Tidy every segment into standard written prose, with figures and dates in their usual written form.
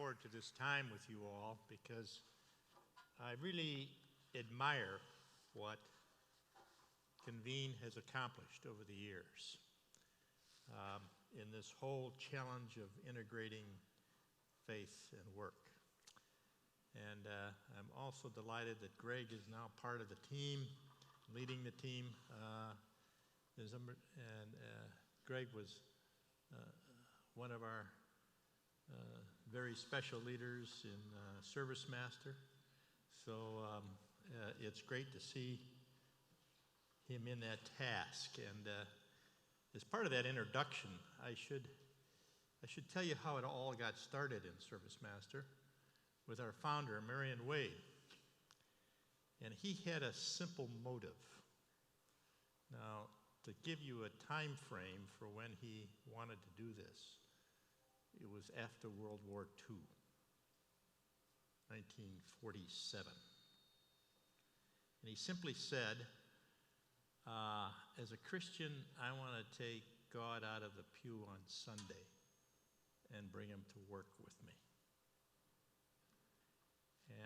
forward to this time with you all because I really admire what Convene has accomplished over the years in this whole challenge of integrating faith and work. And I'm also delighted that Greg is now part of the team, leading the team. Greg was one of our very special leaders in Service Master. So it's great to see him in that task. And as part of that introduction, I should tell you how it all got started in Service Master with our founder, Marion Wade. And he had a simple motive. Now, to give you a time frame for when he wanted to do this, it was after World War II, 1947. And he simply said, as a Christian, I want to take God out of the pew on Sunday and bring him to work with me.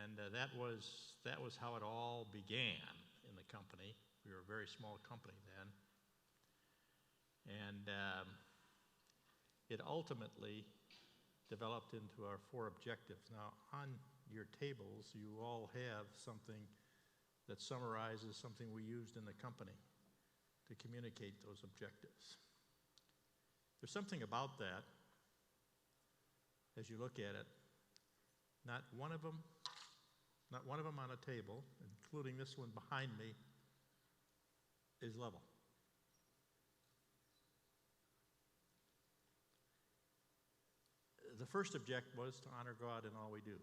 And that was how it all began in the company. We were a very small company then. And it ultimately developed into our 4 objectives. Now, on your tables, you all have something that summarizes something we used in the company to communicate those objectives. There's something about that, as you look at it, not one of them on a table, including this one behind me, is level. The first objective was to honor God in all we do.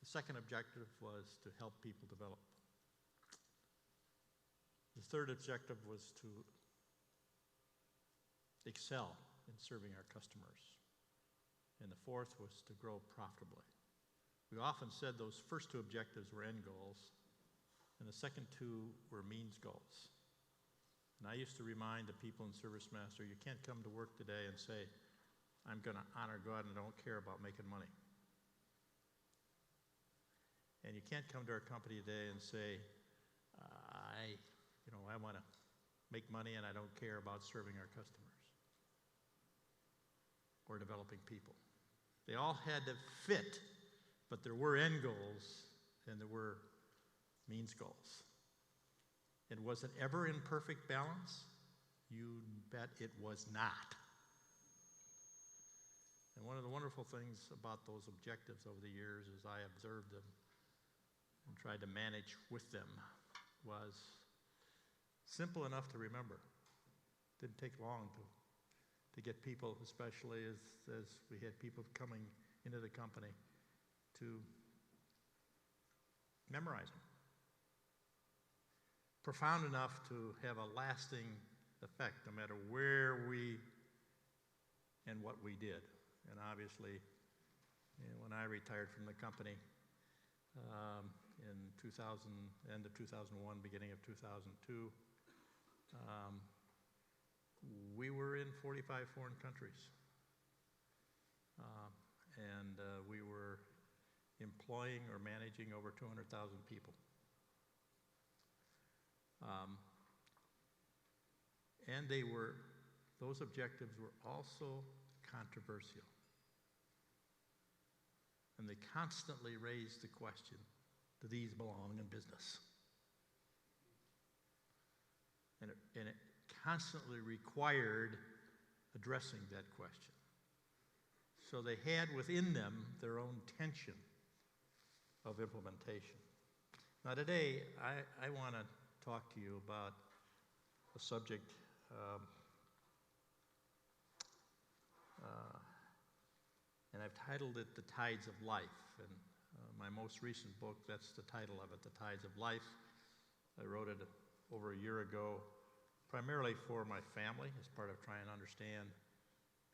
The second objective was to help people develop. The third objective was to excel in serving our customers. And the fourth was to grow profitably. We often said those first 2 objectives were end goals, and the second 2 were means goals. And I used to remind the people in Service Master, you can't come to work today and say, I'm going to honor God and I don't care about making money. And you can't come to our company today and say, I want to make money and I don't care about serving our customers or developing people. They all had to fit, but there were end goals and there were means goals. And was it ever in perfect balance? You bet it was not. And one of the wonderful things about those objectives over the years as I observed them and tried to manage with them was simple enough to remember. Didn't take long to get people, especially as we had people coming into the company, to memorize them. Profound enough to have a lasting effect no matter where we and what we did. And obviously, when I retired from the company in end of 2001, beginning of 2002, we were in 45 foreign countries. And we were employing or managing over 200,000 people. And those objectives were also controversial. And they constantly raised the question, do these belong in business? And it constantly required addressing that question. So they had within them their own tension of implementation. Now today, I want to talk to you about a subject and I've titled it The Tides of Life. And my most recent book, that's the title of it, The Tides of Life. I wrote it over a year ago, primarily for my family, as part of trying to understand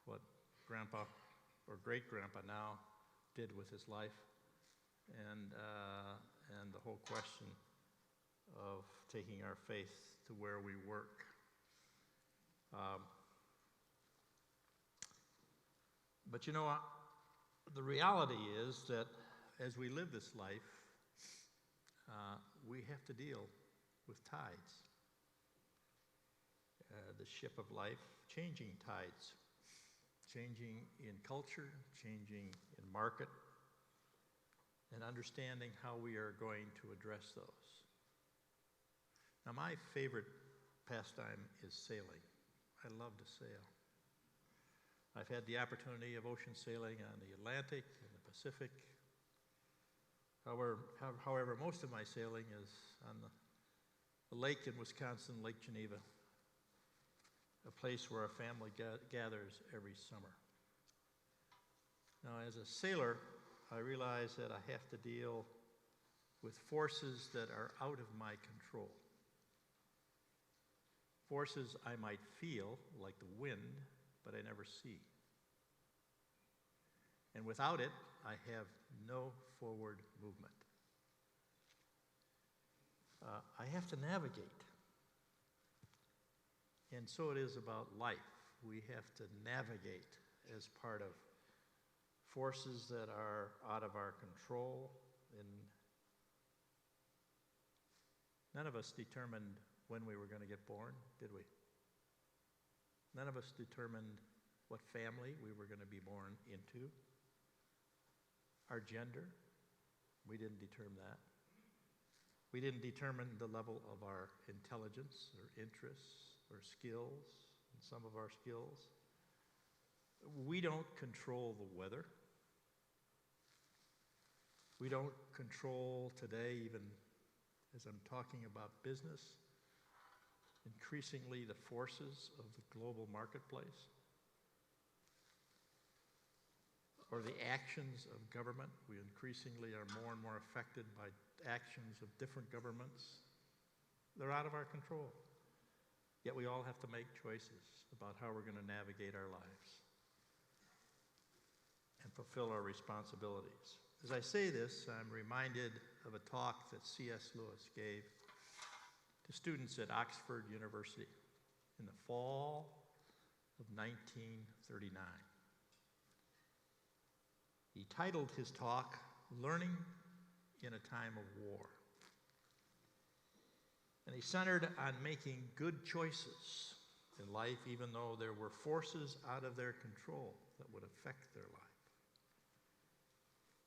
what Grandpa, or great-grandpa now, did with his life, and the whole question of taking our faith to where we work. But you know, The reality is that as we live this life, we have to deal with tides. The ship of life, changing tides, changing in culture, changing in market, and understanding how we are going to address those. Now, my favorite pastime is sailing. I love to sail. I've had the opportunity of ocean sailing on the Atlantic and the Pacific. However, most of my sailing is on the lake in Wisconsin, Lake Geneva, a place where a family gathers every summer. Now, as a sailor, I realize that I have to deal with forces that are out of my control. Forces I might feel, like the wind, but I never see. And without it, I have no forward movement. I have to navigate. And so it is about life. We have to navigate as part of forces that are out of our control. And none of us determined when we were going to get born, did we? None of us determined what family we were going to be born into. Our gender, we didn't determine that. We didn't determine the level of our intelligence or interests or skills, and some of our skills. We don't control the weather. We don't control today, even as I'm talking about business, increasingly the forces of the global marketplace or the actions of government. We increasingly are more and more affected by actions of different governments. They're out of our control. Yet we all have to make choices about how we're going to navigate our lives and fulfill our responsibilities. As I say this, I'm reminded of a talk that C.S. Lewis gave to students at Oxford University in the fall of 1939. He titled his talk, "Learning in a Time of War." And he centered on making good choices in life, even though there were forces out of their control that would affect their life.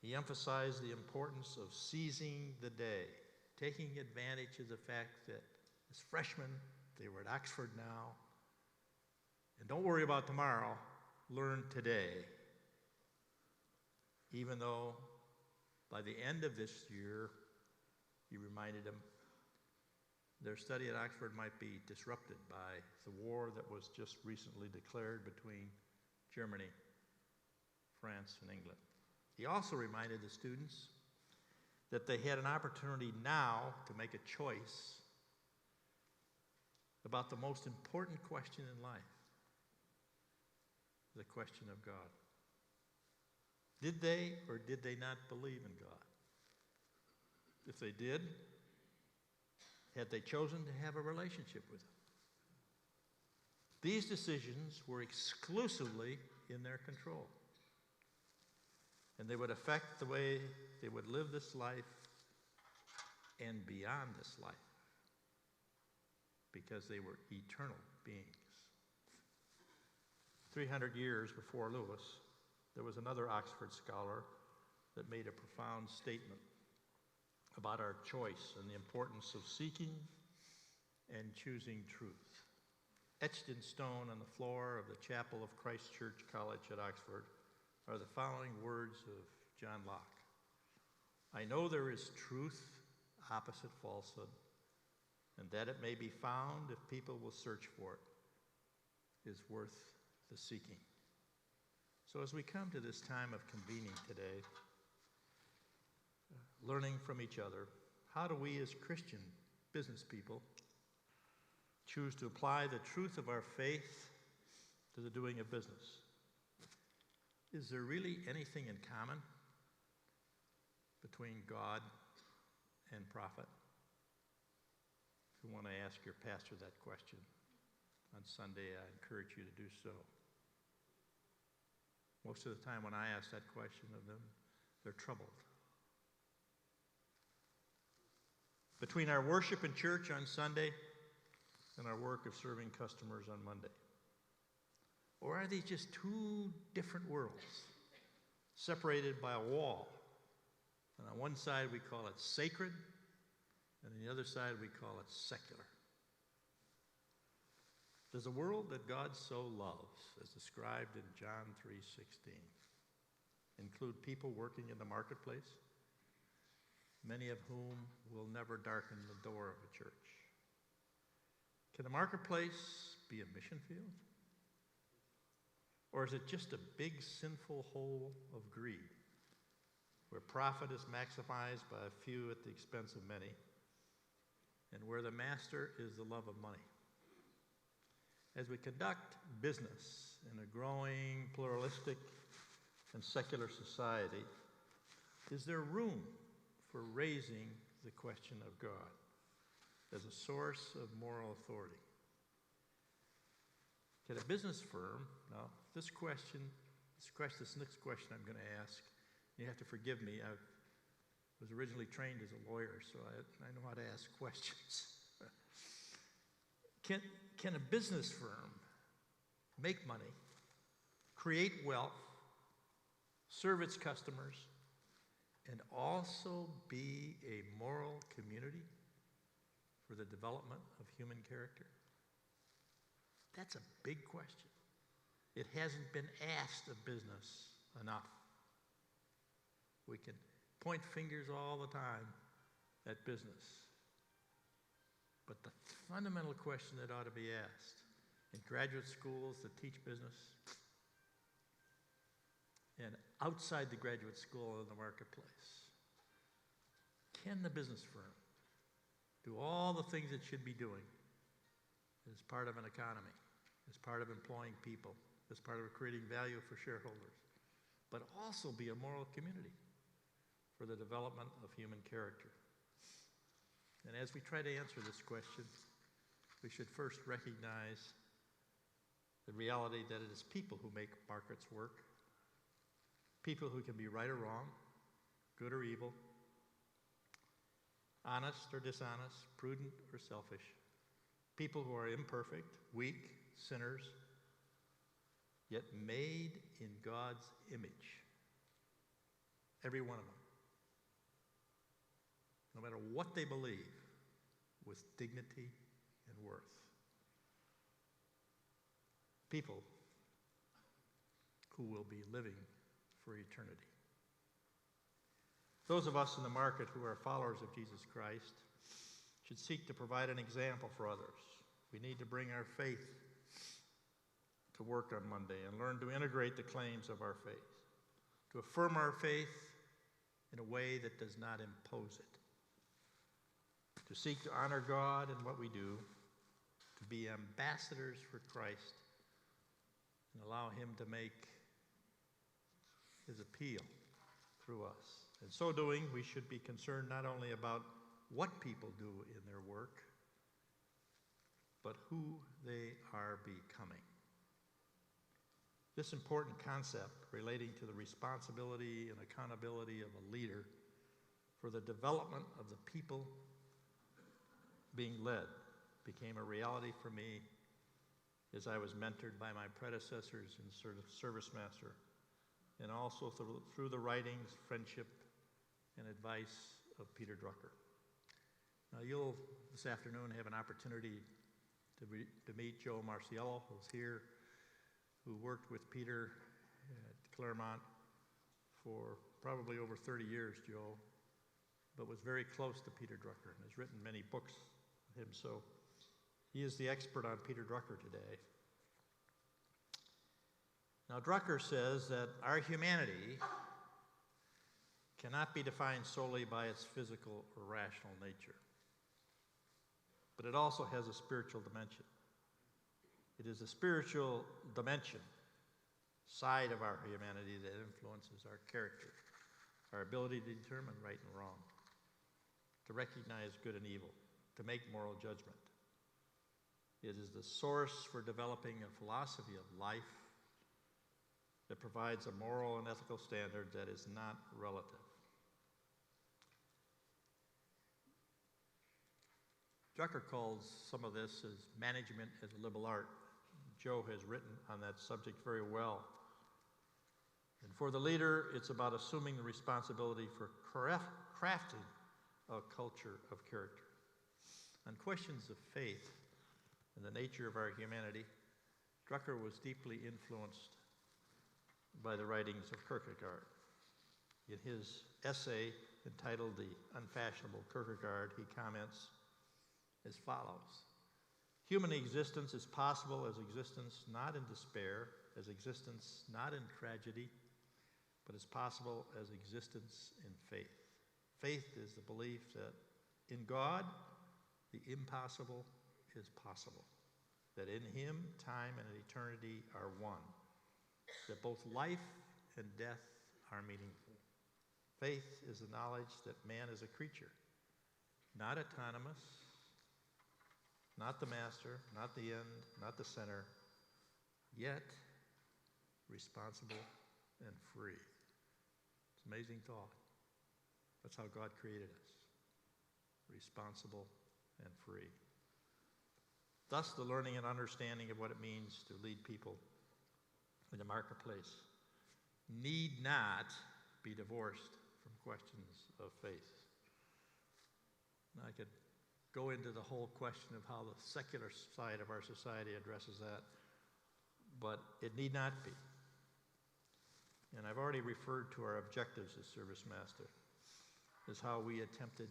He emphasized the importance of seizing the day, taking advantage of the fact that as freshmen, they were at Oxford now, and don't worry about tomorrow, learn today. Even though by the end of this year, he reminded them, their study at Oxford might be disrupted by the war that was just recently declared between Germany, France, and England. He also reminded the students that they had an opportunity now to make a choice about the most important question in life, the question of God. Did they or did they not believe in God? If they did, had they chosen to have a relationship with Him? These decisions were exclusively in their control. And they would affect the way they would live this life and beyond this life, because they were eternal beings. 300 years before Lewis, there was another Oxford scholar that made a profound statement about our choice and the importance of seeking and choosing truth. Etched in stone on the floor of the chapel of Christ Church College at Oxford are the following words of John Locke. "I know there is truth opposite falsehood, and that it may be found if people will search for it is worth the seeking." So as we come to this time of convening today, learning from each other, how do we as Christian business people choose to apply the truth of our faith to the doing of business? Is there really anything in common between God and profit? If you want to ask your pastor that question on Sunday, I encourage you to do so. Most of the time when I ask that question of them, they're troubled. Between our worship in church on Sunday and our work of serving customers on Monday? Or are these just two different worlds, separated by a wall? And on one side we call it sacred, and on the other side we call it secular. Does the world that God so loves, as described in John 3:16, include people working in the marketplace, many of whom will never darken the door of a church? Can the marketplace be a mission field? Or is it just a big sinful hole of greed, where profit is maximized by a few at the expense of many, and where the master is the love of money? As we conduct business in a growing, pluralistic, and secular society, is there room for raising the question of God as a source of moral authority? Can a business firm, now this next question I'm going to ask, you have to forgive me, I was originally trained as a lawyer, so I know how to ask questions. Can a business firm make money, create wealth, serve its customers, and also be a moral community for the development of human character? That's a big question. It hasn't been asked of business enough. We can point fingers all the time at business. But the fundamental question that ought to be asked in graduate schools that teach business and outside the graduate school in the marketplace, can the business firm do all the things it should be doing as part of an economy, as part of employing people, as part of creating value for shareholders, but also be a moral community for the development of human character? And as we try to answer this question, we should first recognize the reality that it is people who make markets work, people who can be right or wrong, good or evil, honest or dishonest, prudent or selfish, people who are imperfect, weak, sinners, yet made in God's image. Every one of them. No matter what they believe, with dignity and worth. People who will be living for eternity. Those of us in the market who are followers of Jesus Christ should seek to provide an example for others. We need to bring our faith to work on Monday and learn to integrate the claims of our faith, to affirm our faith in a way that does not impose it, to seek to honor God in what we do, to be ambassadors for Christ, and allow Him to make His appeal through us. In so doing, we should be concerned not only about what people do in their work, but who they are becoming. This important concept relating to the responsibility and accountability of a leader for the development of the people being led became a reality for me as I was mentored by my predecessors in Service Master, and also through the writings, friendship, and advice of Peter Drucker. Now you'll, this afternoon, have an opportunity to meet Joe Marciello, who's here, who worked with Peter at Claremont for probably over 30 years, Joe, but was very close to Peter Drucker and has written many books with him. So he is the expert on Peter Drucker today. Now, Drucker says that our humanity cannot be defined solely by its physical or rational nature, but it also has a spiritual dimension. It is the spiritual dimension, side of our humanity, that influences our character, our ability to determine right and wrong, to recognize good and evil, to make moral judgment. It is the source for developing a philosophy of life that provides a moral and ethical standard that is not relative. Drucker calls some of this as management as a liberal art. Joe has written on that subject very well. And for the leader, it's about assuming the responsibility for crafting a culture of character. On questions of faith and the nature of our humanity, Drucker was deeply influenced by the writings of Kierkegaard. In his essay entitled The Unfashionable Kierkegaard, he comments as follows: human existence is possible as existence not in despair, as existence not in tragedy, but as possible as existence in faith. Faith is the belief that in God, the impossible is possible, that in Him, time and eternity are one, that both life and death are meaningful. Faith is the knowledge that man is a creature, not autonomous, not the master, not the end, not the center, yet responsible and free. It's an amazing thought. That's how God created us, responsible and free. Thus, the learning and understanding of what it means to lead people in the marketplace need not be divorced from questions of faith. And I could go into the whole question of how the secular side of our society addresses that, but it need not be. And I've already referred to our objectives as Service Master, as how we attempted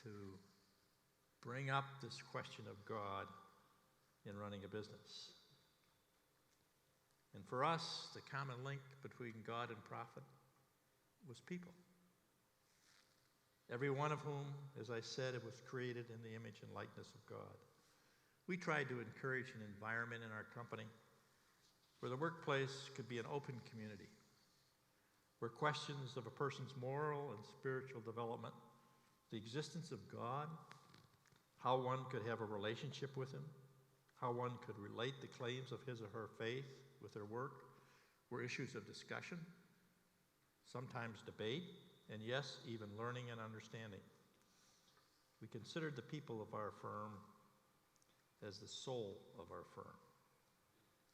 to bring up this question of God in running a business. And for us, the common link between God and profit was people. Every one of whom, as I said, it was created in the image and likeness of God. We tried to encourage an environment in our company where the workplace could be an open community, where questions of a person's moral and spiritual development, the existence of God, how one could have a relationship with Him, how one could relate the claims of his or her faith with their work, were issues of discussion, sometimes debate, and yes, even learning and understanding. We considered the people of our firm as the soul of our firm.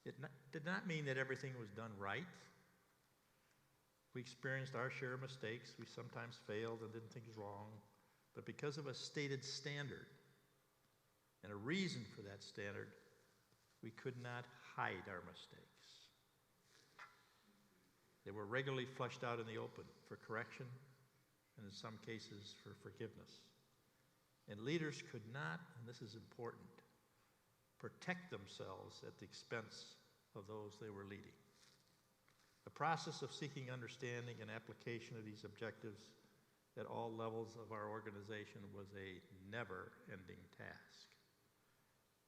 It did not mean that everything was done right. We experienced our share of mistakes. We sometimes failed and did things wrong. But because of a stated standard and a reason for that standard, we could not hide our mistakes. They were regularly flushed out in the open for correction and in some cases for forgiveness. And leaders could not, and this is important, protect themselves at the expense of those they were leading. The process of seeking understanding and application of these objectives at all levels of our organization was a never-ending task.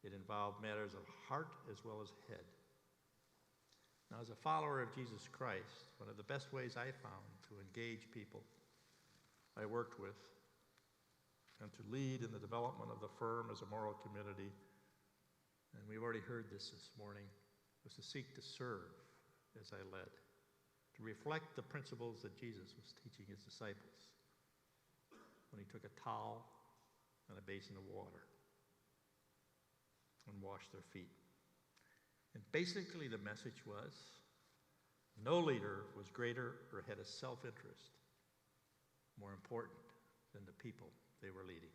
It involved matters of heart as well as head. Now, as a follower of Jesus Christ, one of the best ways I found to engage people I worked with and to lead in the development of the firm as a moral community, and we've already heard this morning, was to seek to serve as I led, to reflect the principles that Jesus was teaching his disciples when he took a towel and a basin of water and washed their feet. And basically the message was, no leader was greater or had a self-interest more important than the people they were leading.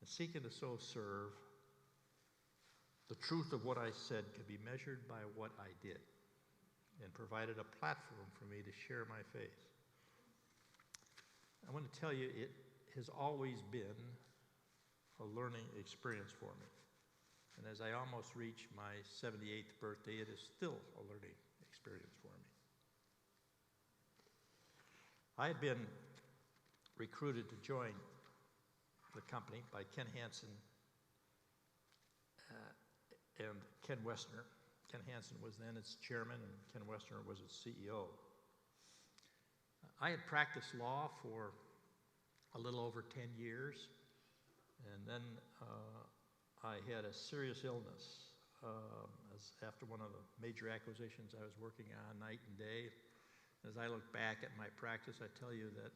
And seeking to so serve, the truth of what I said could be measured by what I did, and provided a platform for me to share my faith. I want to tell you, it has always been a learning experience for me. And as I almost reach my 78th birthday, it is still a learning experience for me. I had been recruited to join the company by Ken Hansen and Ken Westner. Ken Hansen was then its chairman, and Ken Westner was its CEO. I had practiced law for a little over 10 years, and then I had a serious illness as after one of the major acquisitions I was working on night and day. As I look back at my practice, I tell you that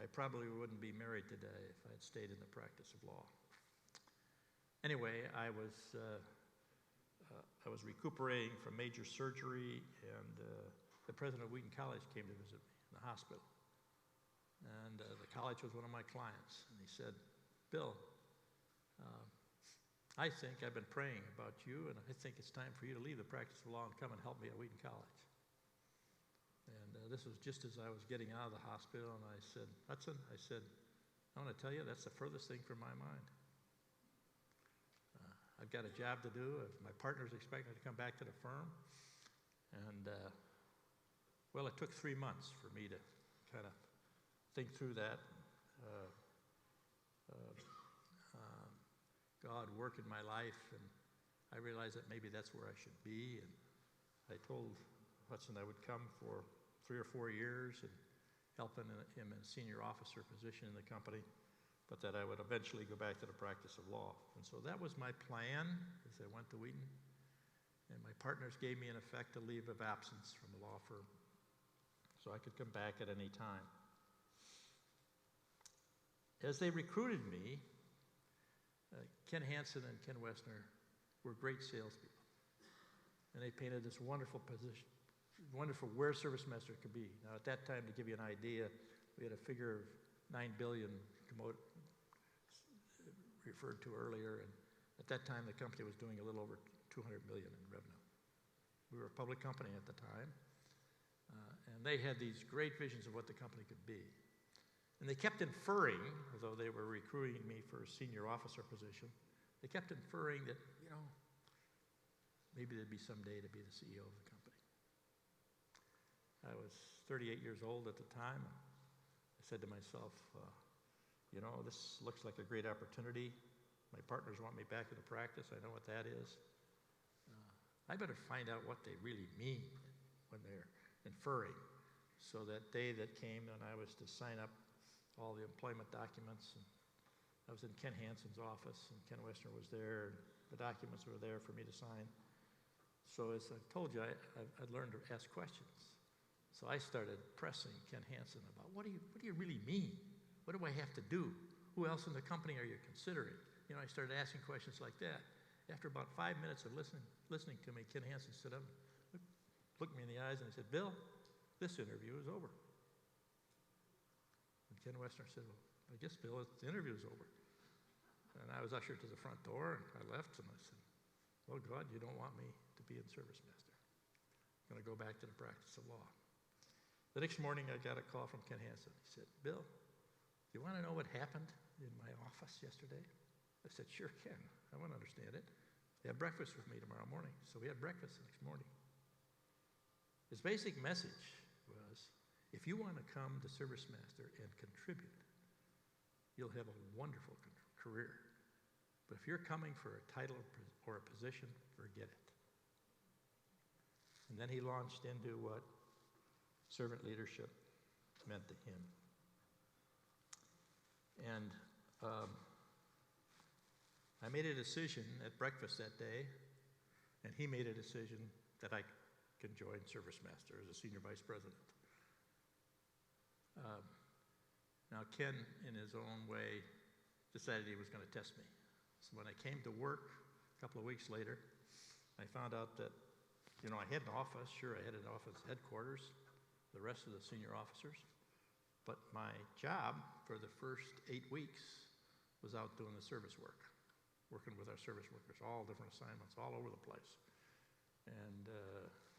I probably wouldn't be married today if I had stayed in the practice of law. Anyway, I was recuperating from major surgery, and the president of Wheaton College came to visit me in the hospital. And the college was one of my clients. And he said, Bill, I think I've been praying about you, and I think it's time for you to leave the practice of law and come and help me at Wheaton College. And this was just as I was getting out of the hospital, and I said, Hudson, I said, I want to tell you that's the furthest thing from my mind. I've got a job to do. My partner's expecting to come back to the firm. And, well, it took 3 months for me to kind of think through that. God work in my life, and I realized that maybe that's where I should be. And I told Hudson I would come for 3 or 4 years and help him in a senior officer position in the company, but that I would eventually go back to the practice of law. And so that was my plan as I went to Wheaton. And my partners gave me, in effect, a leave of absence from the law firm so I could come back at any time. As they recruited me, Ken Hansen and Ken Wessner were great salespeople. And they painted this wonderful position, wonderful where Service Master could be. Now, at that time, to give you an idea, we had a figure of $9 billion referred to earlier. And at that time, the company was doing a little over $200 million in revenue. We were a public company at the time. And they had these great visions of what the company could be. And they kept inferring, although they were recruiting me for a senior officer position, they kept inferring that, maybe there'd be someday to be the CEO of the company. I was 38 years old at the time. I said to myself, this looks like a great opportunity. My partners want me back in the practice. I know what that is. I better find out what they really mean when they're inferring. So that day that came and I was to sign up all the employment documents, and I was in Ken Hansen's office, and Ken Wessner was there, and the documents were there for me to sign. So as I told you, I'd learned to ask questions. So I started pressing Ken Hansen about, what do you really mean? What do I have to do? Who else in the company are you considering? I started asking questions like that. After about 5 minutes of listening to me, Ken Hansen stood up, looked me in the eyes, and he said, Bill, this interview is over. And Ken Wessner said, well, I guess, Bill, the interview is over. And I was ushered to the front door, and I left, and I said, well, God, you don't want me to be in Service Master. I'm going to go back to the practice of law. The next morning, I got a call from Ken Hansen. He said, Bill, do you want to know what happened in my office yesterday? I said, sure, Ken. I want to understand it. They have breakfast with me tomorrow morning. So we had breakfast the next morning. His basic message was, if you want to come to Service Master and contribute, you'll have a wonderful career. But if you're coming for a title or a position, forget it. And then he launched into what servant leadership meant to him. And I made a decision at breakfast that day, and he made a decision that I can join Service Master as a senior vice president. Now, Ken, in his own way, decided he was going to test me. So when I came to work a couple of weeks later, I found out that, I had an office. Sure, I had an office headquarters, the rest of the senior officers. But my job for the first 8 weeks was out doing the service work, working with our service workers, all different assignments, all over the place. And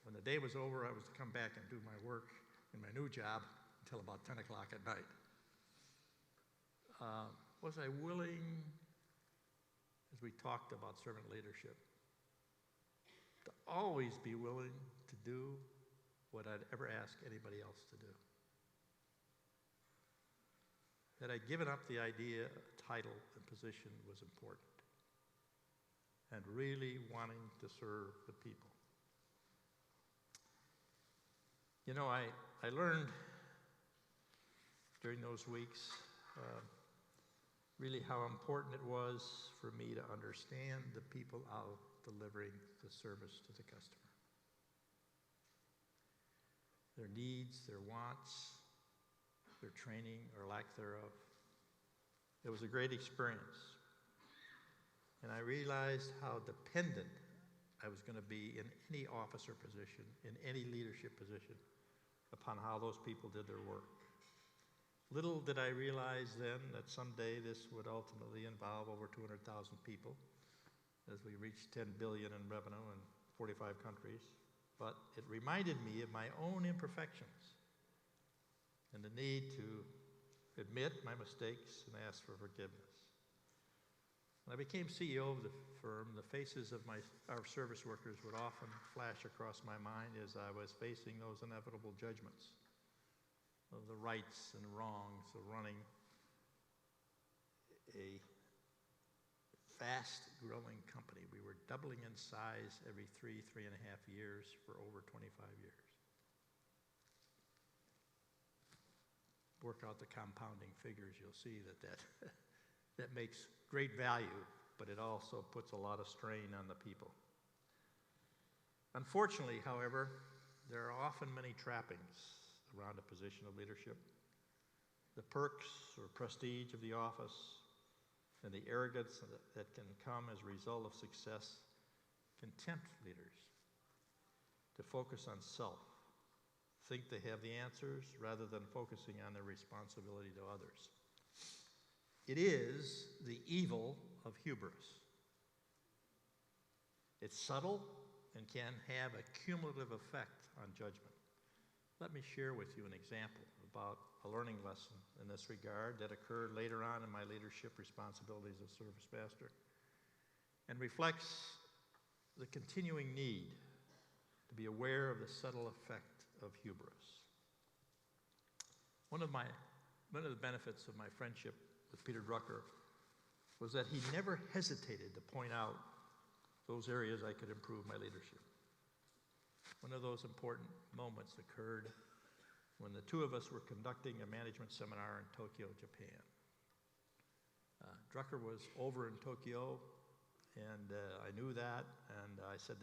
when the day was over, I was to come back and do my work in my new job until about 10 o'clock at night. Was I willing, as we talked about servant leadership, to always be willing to do what I'd ever ask anybody else to do? That I'd given up the idea of title and position was important, and really wanting to serve the people. I learned during those weeks really how important it was for me to understand the people out delivering the service to the customer. Their needs, their wants, their training or lack thereof. It was a great experience. And I realized how dependent I was going to be in any officer position, in any leadership position, upon how those people did their work. Little did I realize then that someday this would ultimately involve over 200,000 people as we reached 10 billion in revenue in 45 countries. But it reminded me of my own imperfections and the need to admit my mistakes and ask for forgiveness. When I became CEO of the firm, the faces of our service workers would often flash across my mind as I was facing those inevitable judgments of the rights and wrongs of running a fast-growing company. We were doubling in size every 3.5 years for over 25 years. Work out the compounding figures, you'll see that makes great value, but it also puts a lot of strain on the people. Unfortunately, however, there are often many trappings around a position of leadership. The perks or prestige of the office and the arrogance that can come as a result of success can tempt leaders to focus on self, think they have the answers rather than focusing on their responsibility to others. It is the evil of hubris. It's subtle and can have a cumulative effect on judgment. Let me share with you an example about a learning lesson in this regard that occurred later on in my leadership responsibilities as service master and reflects the continuing need to be aware of the subtle effect of hubris. One of the benefits of my friendship with Peter Drucker was that he never hesitated to point out those areas I could improve my leadership. One of those important moments occurred when the two of us were conducting a management seminar in Tokyo, Japan. Drucker was over in Tokyo, and I knew that, and I said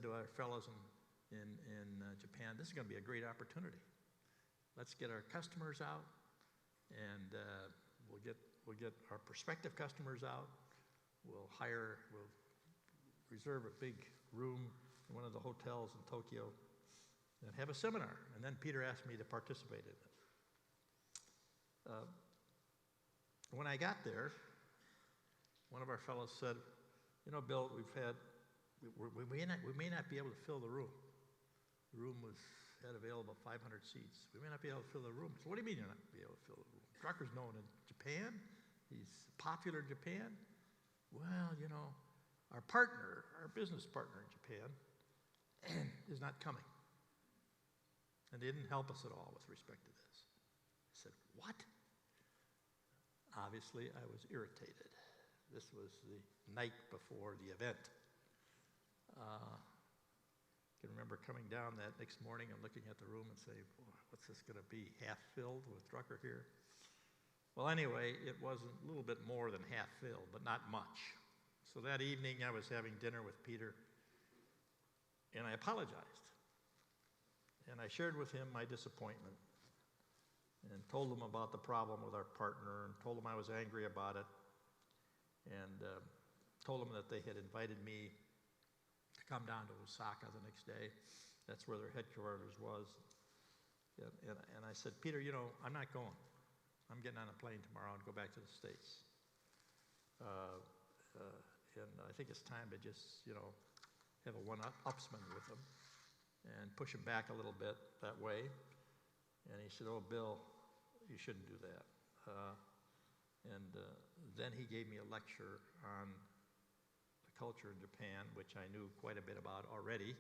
to our fellows in Japan, this is going to be a great opportunity. Let's get our customers out, and we'll get our prospective customers out. We'll reserve a big room in one of the hotels in Tokyo and have a seminar. And then Peter asked me to participate in it. When I got there, one of our fellows said, you know, Bill, we may not be able to fill the room. The room had available 500 seats. We may not be able to fill the room. So what do you mean you're not going to be able to fill the room? Drucker's known in Japan. He's popular in Japan. Well, you know, our business partner in Japan is not coming. And they didn't help us at all with respect to this. I said, what? Obviously, I was irritated. This was the night before the event. I can remember coming down that next morning and looking at the room and saying, what's this going to be, half filled with Drucker here? Well, anyway, it was a little bit more than half filled, but not much. So that evening, I was having dinner with Peter, and I apologized. And I shared with him my disappointment and told him about the problem with our partner and told him I was angry about it and told him that they had invited me to come down to Osaka the next day. That's where their headquarters was. And I said, Peter, you know, I'm not going. I'm getting on a plane tomorrow and go back to the States. And I think it's time to just, you know, have a one-upsman with him and push him back a little bit that way. And he said, oh, Bill, you shouldn't do that. Then he gave me a lecture on the culture in Japan, which I knew quite a bit about already.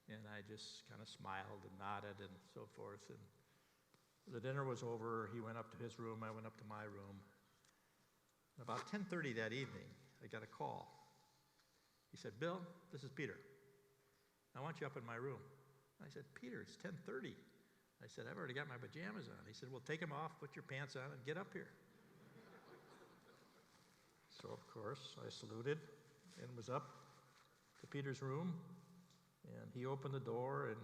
And I just kind of smiled and nodded and so forth. And the dinner was over. He went up to his room. I went up to my room. About 10:30 that evening, I got a call. He said, Bill, this is Peter. I want you up in my room. I said, Peter, it's 10:30. I said, I've already got my pajamas on. He said, well, take them off, put your pants on, and get up here. So, of course, I saluted and was up to Peter's room, and he opened the door, and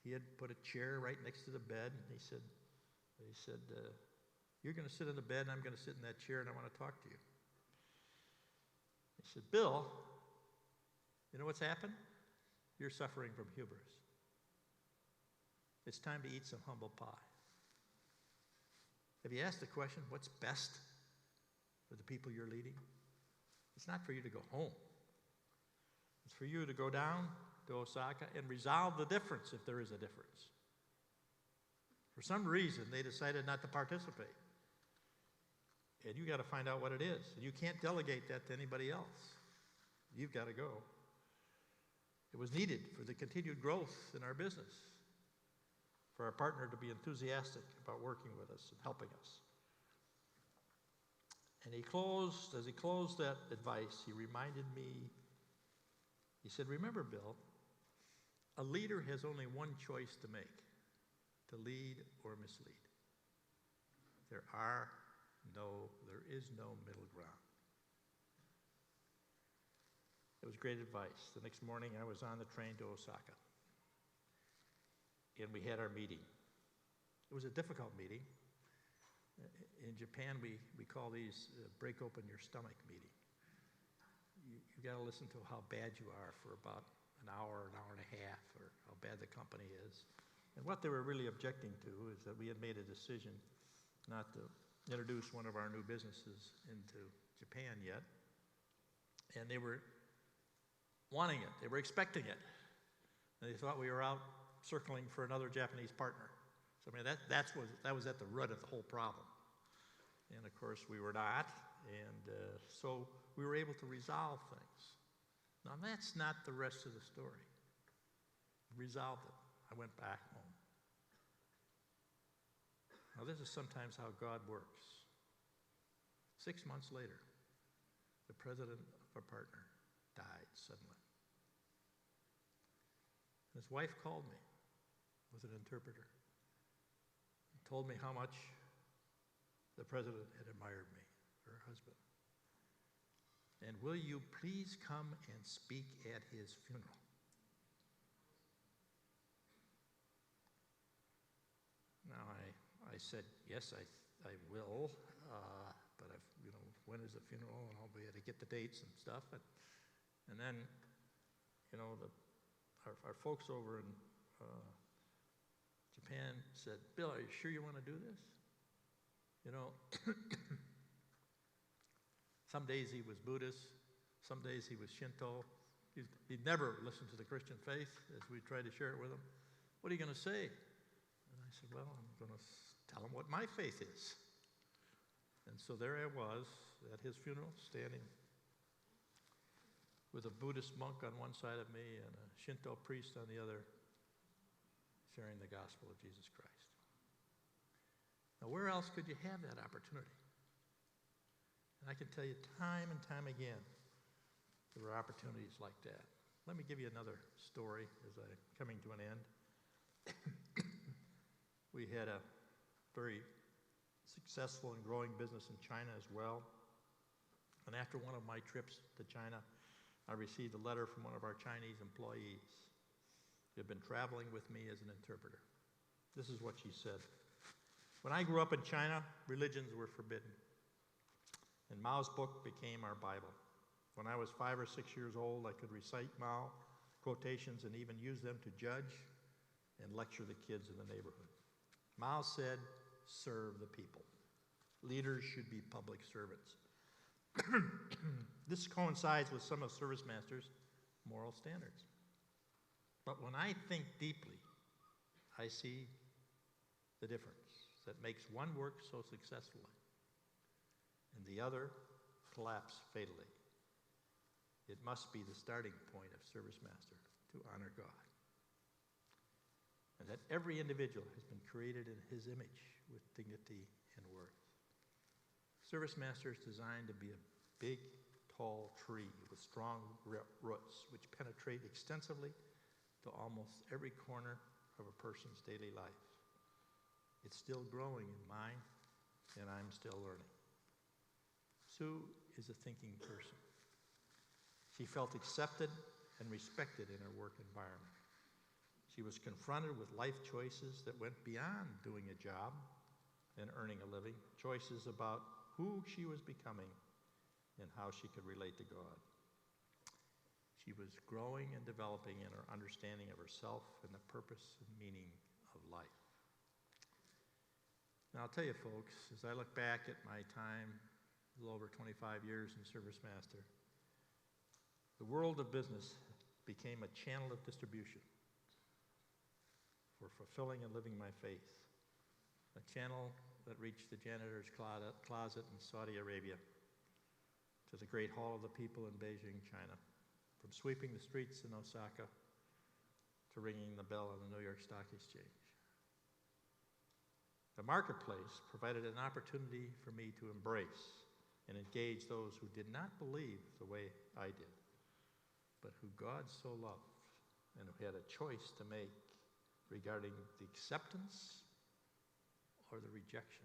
he had put a chair right next to the bed, and he said, you're going to sit in the bed, and I'm going to sit in that chair, and I want to talk to you. He said, Bill, you know what's happened? You're suffering from hubris. It's time to eat some humble pie. Have you asked the question, what's best for the people you're leading? It's not for you to go home. It's for you to go down to Osaka and resolve the difference if there is a difference. For some reason, they decided not to participate. And you got to find out what it is. And you can't delegate that to anybody else. You've got to go. It was needed for the continued growth in our business, for our partner to be enthusiastic about working with us and helping us. And as he closed that advice, he reminded me, he said, remember, Bill, a leader has only one choice to make, to lead or mislead. There is no middle ground. It was great advice. The next morning, I was on the train to Osaka, and we had our meeting. It was a difficult meeting. In Japan, we call these break open your stomach meeting. You got to listen to how bad you are for about an hour and a half, or how bad the company is. And what they were really objecting to is that we had made a decision not to introduce one of our new businesses into Japan yet. And they were wanting it. They were expecting it. And they thought we were out circling for another Japanese partner. So, I mean, that was at the root of the whole problem. And, of course, we were not. And so we were able to resolve things. Now, that's not the rest of the story. Resolved it. I went back home. Now, this is sometimes how God works. 6 months later, the president of our partner died suddenly. His wife called me with an interpreter and told me how much the president had admired me, her husband. And will you please come and speak at his funeral? Now, I said, yes, I will, but when is the funeral? And I'll be able to get the dates and stuff. And then, our folks over in Japan said, Bill, are you sure you want to do this? Some days he was Buddhist, some days he was Shinto. He'd never listened to the Christian faith as we tried to share it with him. What are you going to say? And I said, well, I'm going to tell him what my faith is. And so there I was at his funeral, standing with a Buddhist monk on one side of me and a Shinto priest on the other, sharing the gospel of Jesus Christ. Now, where else could you have that opportunity? And I can tell you time and time again, there were opportunities like that. Let me give you another story as I'm coming to an end. We had a very successful and growing business in China as well. And after one of my trips to China, I received a letter from one of our Chinese employees who had been traveling with me as an interpreter. This is what she said. When I grew up in China, religions were forbidden. And Mao's book became our Bible. When I was 5 or 6 years old, I could recite Mao quotations and even use them to judge and lecture the kids in the neighborhood. Mao said, serve the people. Leaders should be public servants. This coincides with some of ServiceMaster's moral standards. But when I think deeply, I see the difference that makes one work so successfully and the other collapse fatally. It must be the starting point of ServiceMaster to honor God. And that every individual has been created in his image with dignity and worth. ServiceMaster is designed to be a big, tall tree with strong roots which penetrate extensively to almost every corner of a person's daily life. It's still growing in mine, and I'm still learning. Sue is a thinking person. She felt accepted and respected in her work environment. She was confronted with life choices that went beyond doing a job and earning a living, choices about who she was becoming and how she could relate to God. She was growing and developing in her understanding of herself and the purpose and meaning of life. Now, I'll tell you, folks, as I look back at my time, a little over 25 years in Service Master, the world of business became a channel of distribution for fulfilling and living my faith, a channel that reached the janitor's closet in Saudi Arabia to the Great Hall of the People in Beijing, China, from sweeping the streets in Osaka to ringing the bell on the New York Stock Exchange. The marketplace provided an opportunity for me to embrace and engage those who did not believe the way I did, but who God so loved and who had a choice to make regarding the acceptance or the rejection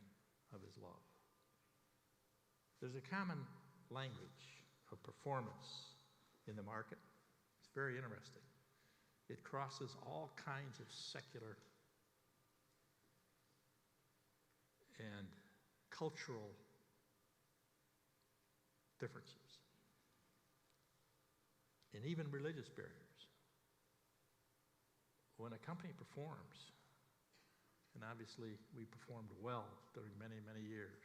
of his love. There's a common language of performance in the market. It's very interesting. It crosses all kinds of secular and cultural differences, and even religious barriers. When a company performs, and obviously we performed well during many, many years,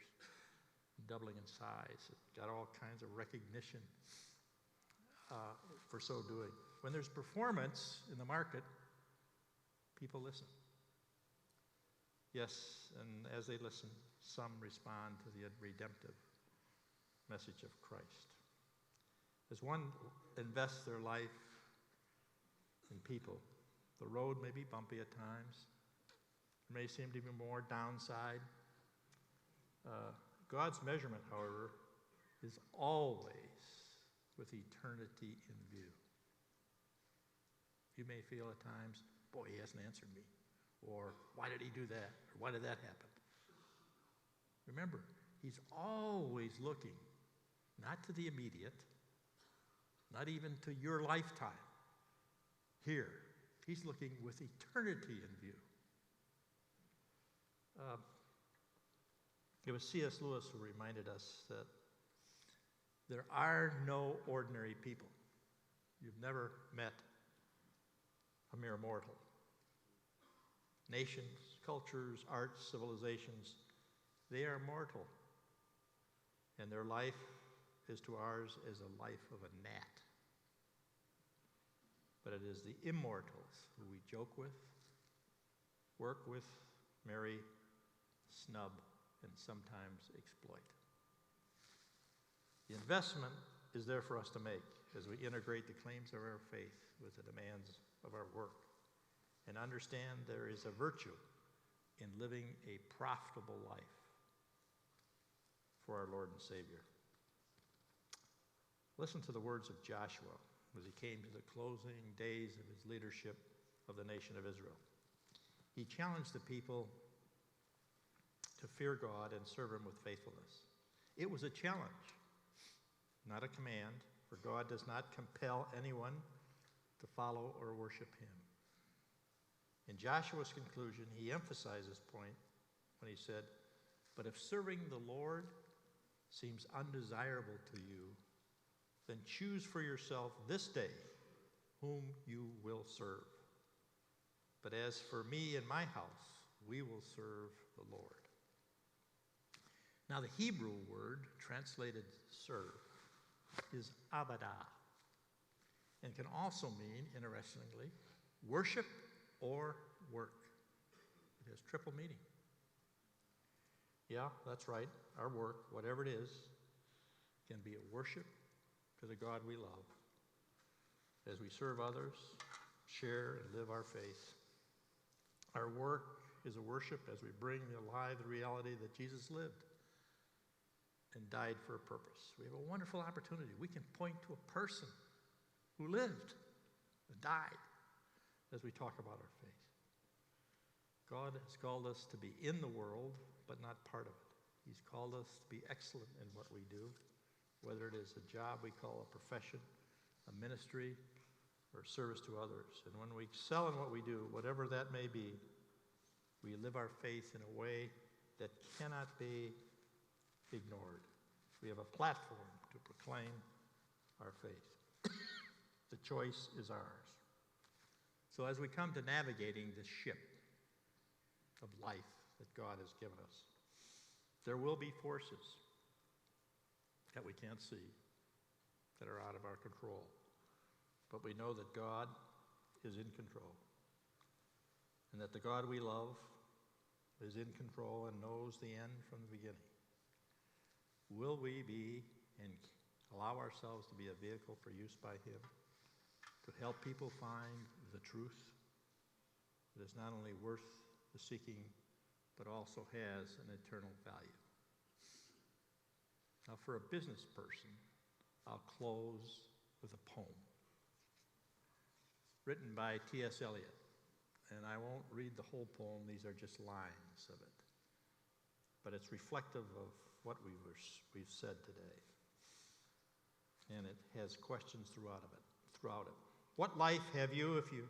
doubling in size, it got all kinds of recognition for so doing. When there's performance in the market, people listen. Yes, and as they listen, some respond to the redemptive message of Christ. As one invests their life in people, the road may be bumpy at times. There may seem to be more downside. God's measurement, however, is always with eternity in view. You may feel at times, boy, he hasn't answered me. Or, why did he do that? Or, why did that happen? Remember, he's always looking, not to the immediate, not even to your lifetime. Here, he's looking with eternity in view. It was C.S. Lewis who reminded us that there are no ordinary people. You've never met a mere mortal. Nations, cultures, arts, civilizations, they are mortal. And their life is to ours as a life of a gnat. But it is the immortals who we joke with, work with, marry, snub, and sometimes exploit. The investment is there for us to make as we integrate the claims of our faith with the demands of our work and understand there is a virtue in living a profitable life for our Lord and Savior. Listen to the words of Joshua as he came to the closing days of his leadership of the nation of Israel. He challenged the people to fear God and serve him with faithfulness. It was a challenge, not a command, for God does not compel anyone to follow or worship him. In Joshua's conclusion, he emphasized this point when he said, "But if serving the Lord seems undesirable to you, then choose for yourself this day whom you will serve. But as for me and my house, we will serve the Lord." Now, the Hebrew word translated serve is abadah, and can also mean, interestingly, worship or work. It has triple meaning. Yeah, that's right. Our work, whatever it is, can be a worship to the God we love as we serve others, share, and live our faith. Our work is a worship as we bring alive the reality that Jesus lived and died for a purpose. We have a wonderful opportunity. We can point to a person who lived and died as we talk about our faith. God has called us to be in the world, but not part of it. He's called us to be excellent in what we do whether it is a job we call a profession, a ministry, or service to others. And when we excel in what we do, whatever that may be, we live our faith in a way that cannot be ignored. We have a platform to proclaim our faith. The choice is ours. So as we come to navigating this ship of life that God has given us, there will be forces that we can't see that are out of our control. But we know that God is in control, and that the God we love is in control and knows the end from the beginning. Will we be and allow ourselves to be a vehicle for use by Him to help people find the truth that is not only worth the seeking, but also has an eternal value? Now, for a business person, I'll close with a poem written by T.S. Eliot. And I won't read the whole poem, these are just lines of it. But it's reflective of what we've said today. And it has questions throughout it. What life have you if you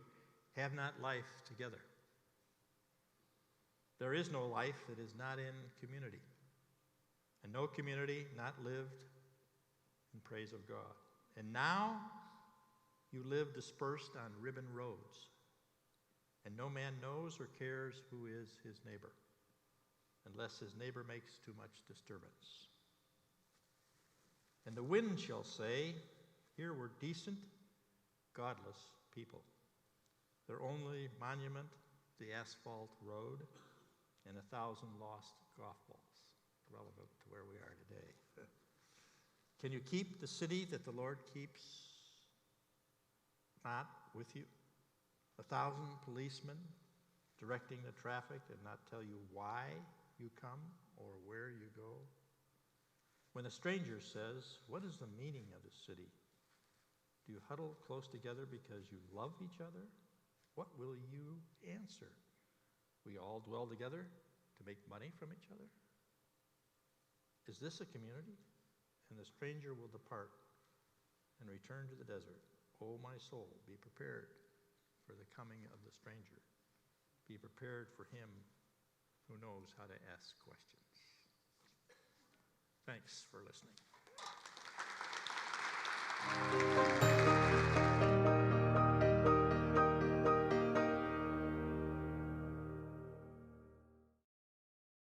have not life together? There is no life that is not in community, and no community not lived in praise of God. And now you live dispersed on ribbon roads, and no man knows or cares who is his neighbor, unless his neighbor makes too much disturbance. And the wind shall say, here were decent, godless people. Their only monument, the asphalt road, and 1,000 lost golf balls, relevant to where we are today. Can you keep the city that the Lord keeps not with you? 1,000 policemen directing the traffic and not tell you why you come or where you go? When a stranger says, what is the meaning of the city? Do you huddle close together because you love each other? What will you answer? We all dwell together to make money from each other? Is this a community? And the stranger will depart and return to the desert. O my soul, be prepared for the coming of the stranger. Be prepared for him who knows how to ask questions. Thanks for listening.